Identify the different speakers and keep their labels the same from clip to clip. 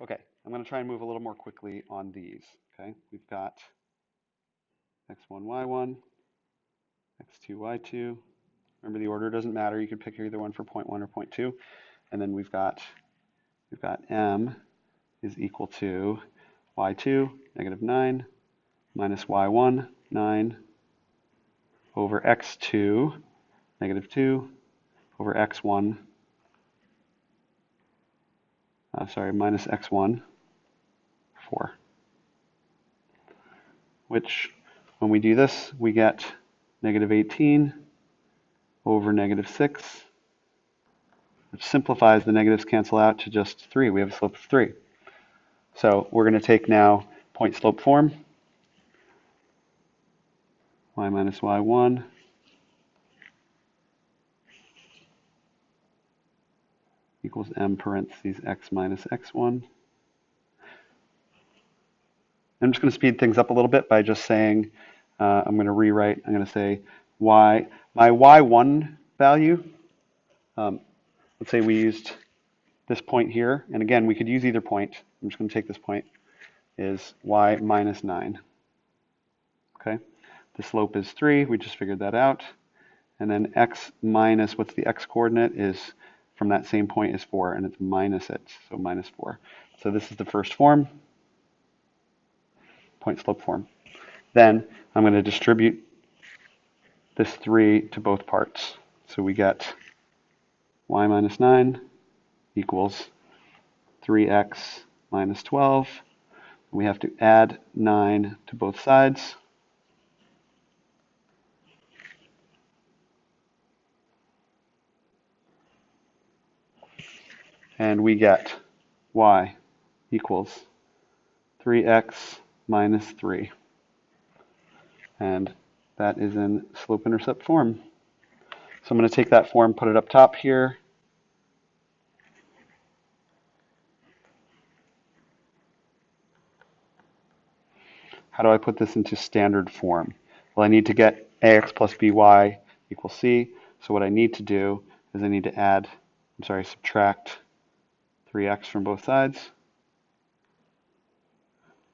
Speaker 1: Okay, I'm going to try and move a little more quickly on these. Okay, we've got x1, y1, x2, y2. Remember, the order doesn't matter. You can pick either one for point 1 or point 2. And then we've got m is equal to y2, -9, minus y1, 9, over x2, -2, over x1, minus x1, 4. Which, when we do this, we get -18 over -6, which simplifies. The negatives cancel out to just 3. We have a slope of 3. So we're going to take now point slope form. Y minus y1 equals m parentheses x minus x1. I'm just going to speed things up a little bit by just saying, I'm going to say my y1 value, let's say we used this point here, and again, we could use either point. I'm just going to take this point, is y minus 9. Okay, the slope is 3, we just figured that out. And then x minus, what's the x coordinate, is from that same point is 4, and it's minus it, so minus 4. So this is the first form, point slope form. Then I'm going to distribute this 3 to both parts. So we get y minus 9 equals 3x minus 12. We have to add 9 to both sides. And we get y equals 3x minus 3. And that is in slope-intercept form. So I'm going to take that form, put it up top here. How do I put this into standard form? Well, I need to get ax plus by equals c. So what I need to do is I need to subtract 3x from both sides.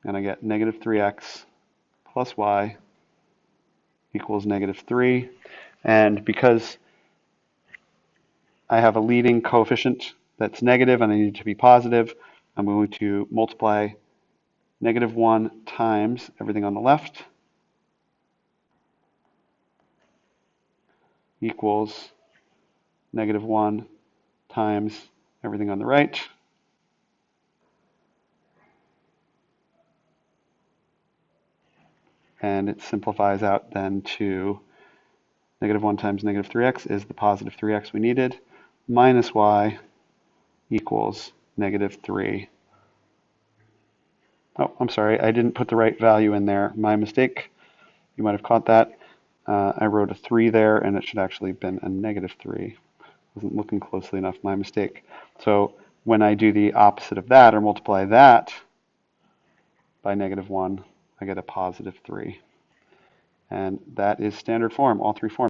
Speaker 1: And I get negative 3x plus y equals -3. And because I have a leading coefficient that's negative and I need it to be positive, I'm going to multiply -1 times everything on the left equals -1 times everything on the right. And it simplifies out then to -1 times -3x is the positive 3x we needed, minus y equals -3. Oh, I'm sorry, I didn't put the right value in there. My mistake. You might have caught that. I wrote a 3 there, and it should actually have been a -3. Wasn't looking closely enough. My mistake. So when I do the opposite of that, or multiply that by -1, I get a positive 3. And that is standard form, all three forms.